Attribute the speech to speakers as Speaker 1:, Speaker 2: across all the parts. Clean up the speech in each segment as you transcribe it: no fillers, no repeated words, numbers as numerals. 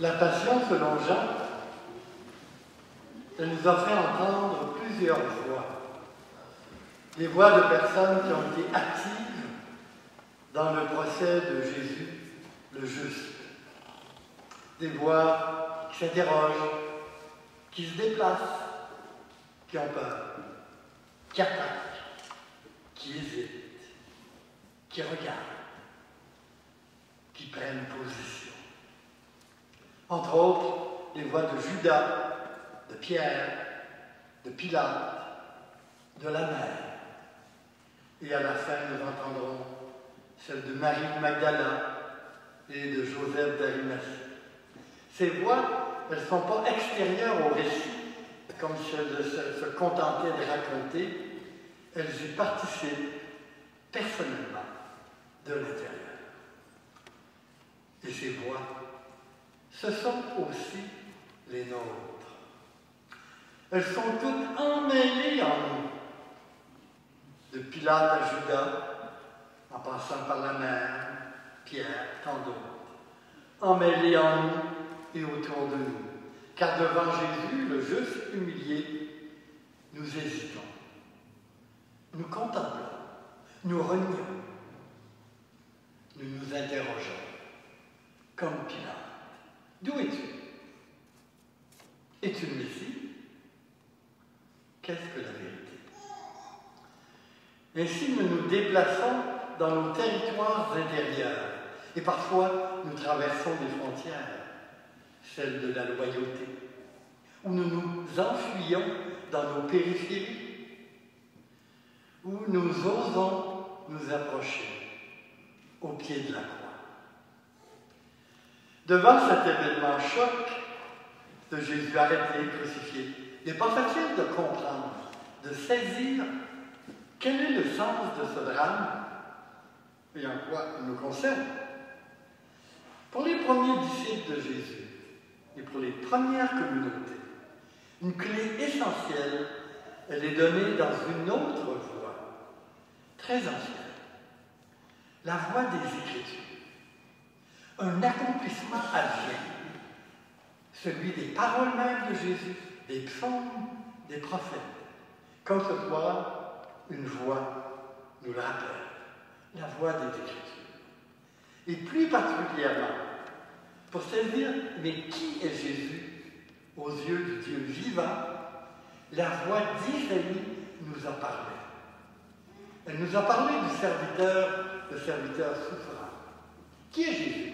Speaker 1: La Passion selon Jean, elle nous a fait entendre plusieurs voix. Des voix de personnes qui ont été actives dans le procès de Jésus, le juste. Des voix qui s'interrogent, qui se déplacent, qui ont peur, qui attaquent, qui hésitent, qui regardent, qui prennent position. Entre autres, les voix de Judas, de Pierre, de Pilate, de la mère. Et à la fin, nous entendrons celle de Marie de Magdala et de Joseph d'Arimathie. Ces voix, elles ne sont pas extérieures au récit, comme si elles se contentaient de raconter, elles y participent personnellement de l'intérieur. Et ces voix, ce sont aussi les nôtres. Elles sont toutes emmêlées en nous, de Pilate à Judas, en passant par la mère, Pierre, tant d'autres, emmêlées en nous et autour de nous. Car devant Jésus, le juste humilié, nous hésitons, nous contemplons, nous renions, nous nous interrogeons, comme Pilate. D'où es-tu? Es-tu le Messie? Qu'est-ce que la vérité? Ainsi, nous nous déplaçons dans nos territoires intérieurs et parfois nous traversons des frontières, celles de la loyauté, où nous nous enfuyons dans nos périphéries, où nous osons nous approcher au pied de la croix. Devant cet événement choc de Jésus arrêté, crucifié, il n'est pas facile de comprendre, de saisir quel est le sens de ce drame et en quoi il nous concerne. Pour les premiers disciples de Jésus et pour les premières communautés, une clé essentielle, elle est donnée dans une autre voie, très ancienne, la voie des Écritures. Un accomplissement advient, celui des paroles mêmes de Jésus, des psaumes, des prophètes, comme ce soir, une voix nous le rappelle, la voix des Écritures. Et plus particulièrement, pour saisir, mais qui est Jésus aux yeux du Dieu vivant, la voix d'Isaïe nous a parlé. Elle nous a parlé du serviteur, le serviteur souffrant. Qui est Jésus?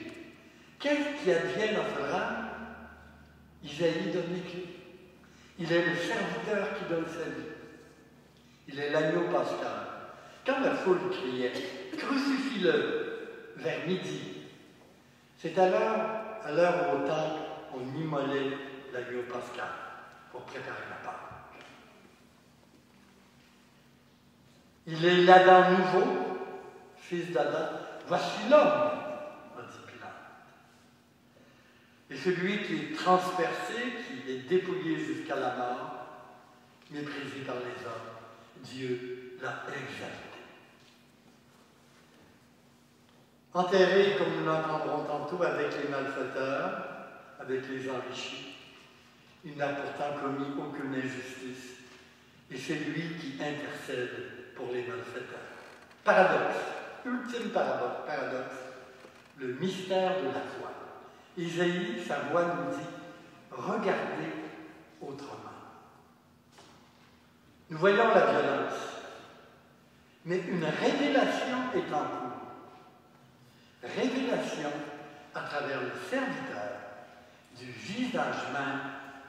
Speaker 1: Qu'est-ce qui advient dans ce drame? Isaïe donne les clés. Il est le serviteur qui donne sa vie. Il est l'agneau pascal. Quand la foule criait « Crucifie-le » vers midi, c'est à l'heure où au temple on immolait l'agneau pascal pour préparer la Pâque. Il est l'Adam nouveau, fils d'Adam. Voici l'homme, a dit Pilate. Et celui qui est transpercé, qui est dépouillé jusqu'à la mort, méprisé par les hommes, Dieu l'a exalté. Enterré, comme nous l'entendrons tantôt, avec les malfaiteurs, avec les enrichis, il n'a pourtant commis aucune injustice. Et c'est lui qui intercède pour les malfaiteurs. Paradoxe, ultime paradoxe, le mystère de la foi. Isaïe, sa voix nous dit « Regardez autrement ». Nous voyons la violence, mais une révélation est en cours. Révélation à travers le serviteur du visage même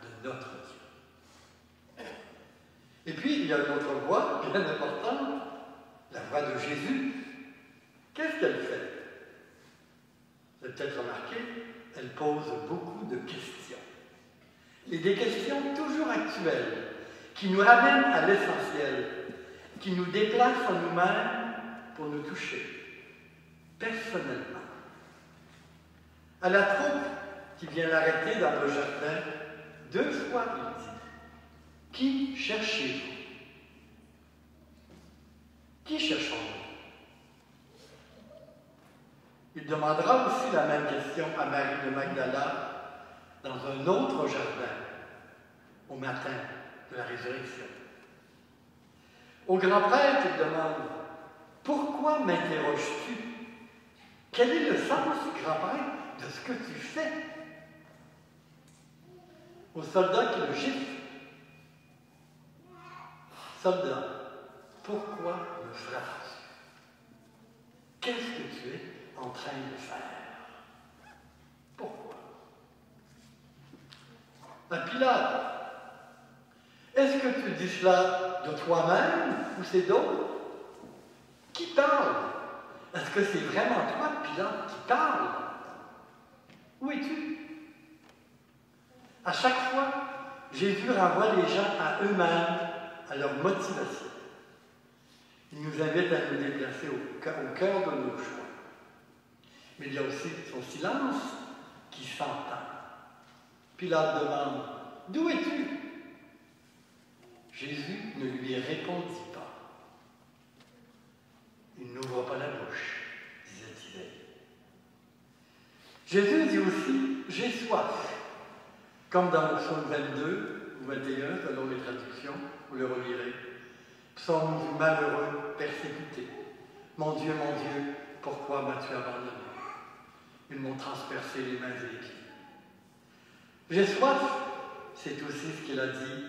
Speaker 1: de notre Dieu. Et puis, il y a une autre voix bien importante, la voix de Jésus. Qu'est-ce qu'elle fait? Vous avez peut-être remarqué, elle pose beaucoup de questions. Et des questions toujours actuelles, qui nous ramènent à l'essentiel, qui nous déplacent en nous-mêmes pour nous toucher, personnellement. À la troupe qui vient l'arrêter dans le jardin, 2 fois il dit « Qui cherchez-vous » Qui cherchons-nous? Il demandera aussi la même question à Marie de Magdala dans un autre jardin au matin de la résurrection. Au grand prêtre, il demande « Pourquoi m'interroges-tu? Quel est le sens, grand prêtre, de ce que tu fais? » Au soldat qui le gifle. « Soldat, pourquoi me frappes-tu? Qu'est-ce que tu es en train de faire? Pourquoi? » À Pilate, est-ce que tu dis cela de toi-même ou c'est d'autres? Qui parle? Est-ce que c'est vraiment toi, Pilate, qui parle? Où es-tu? À chaque fois, Jésus renvoie les gens à eux-mêmes, à leur motivation. Il nous invite à nous déplacer au cœur de nos choix. Mais il y a aussi son silence qui s'entend. Pilate demande « D'où es-tu? » Jésus ne lui répondit pas. Il n'ouvre pas la bouche, disait-il. Jésus dit aussi « J'ai soif », comme dans le psaume 22 ou 21, selon les traductions, vous le relirez. Psaume du malheureux persécuté. Mon Dieu, pourquoi m'as-tu abandonné? Ils m'ont transpercé les mains et les pieds. J'ai soif, c'est aussi ce qu'il a dit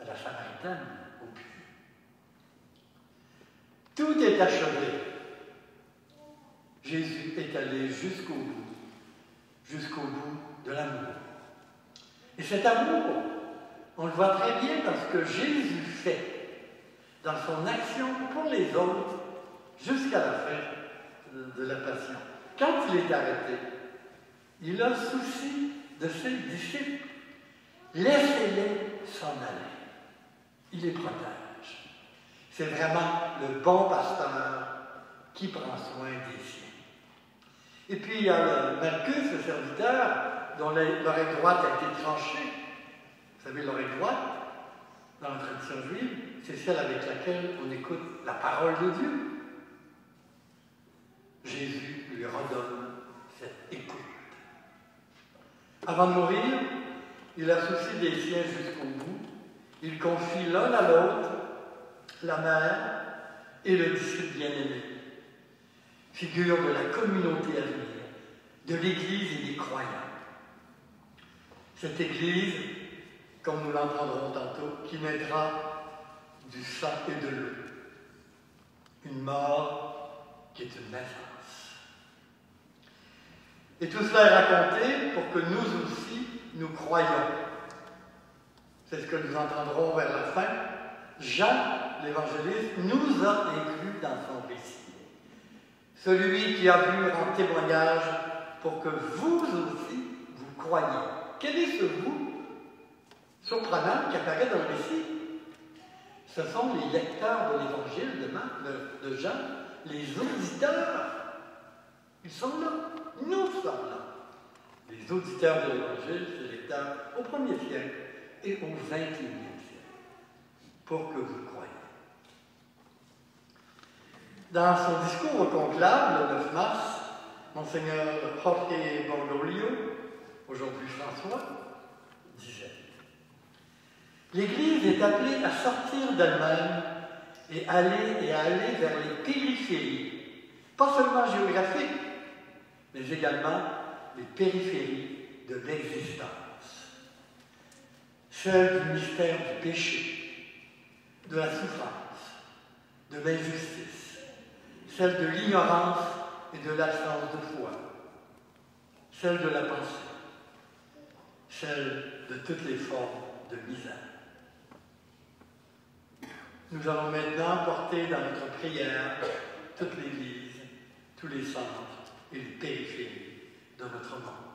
Speaker 1: à la Samaritaine au puits. Tout est achevé. Jésus est allé jusqu'au bout de l'amour. Et cet amour, on le voit très bien dans ce que Jésus fait, dans son action pour les autres, jusqu'à la fin de la Passion. Quand il est arrêté, il a souci de ses disciples. Laissez-les s'en aller. Il les protège. C'est vraiment le bon pasteur qui prend soin des siens. Et puis il y a Malchus, le serviteur, dont l'oreille droite a été tranchée. Vous savez, l'oreille droite, dans la tradition juive, c'est celle avec laquelle on écoute la parole de Dieu. Jésus lui redonne cette écoute. Avant de mourir, il a souci des siens jusqu'au bout. Il confie l'un à l'autre la mère et le disciple bien-aimé, figure de la communauté à venir, de l'Église et des croyants. Cette Église, comme nous l'entendrons tantôt, qui naîtra du sang et de l'eau. Une mort qui est une naissance. Et tout cela est raconté pour que nous aussi, nous croyons. C'est ce que nous entendrons vers la fin. Jean, l'évangéliste, nous a inclus dans son récit. Celui qui a vu en témoignage pour que vous aussi, vous croyiez. Quel est ce vous surprenant qui apparaît dans le récit? Ce sont les lecteurs de l'évangile de Jean, les auditeurs. Ils sont là. Nous sommes là. Les auditeurs de l'évangile, les lecteurs au 1er siècle et au 21e siècle, pour que vous croyiez. Dans son discours au conclave, le 9 mars, Monseigneur Jorge Bergoglio, aujourd'hui François, disait « L'Église est appelée à sortir d'elle-même et à aller vers les périphéries, pas seulement géographiques, mais également les périphéries de l'existence. Celle du mystère du péché, de la souffrance, de l'injustice, celle de l'ignorance et de l'absence de foi, celle de la pensée, celle de toutes les formes de misère. Nous allons maintenant porter dans notre prière toute l'Église, tous les centres et les périphéries de notre monde.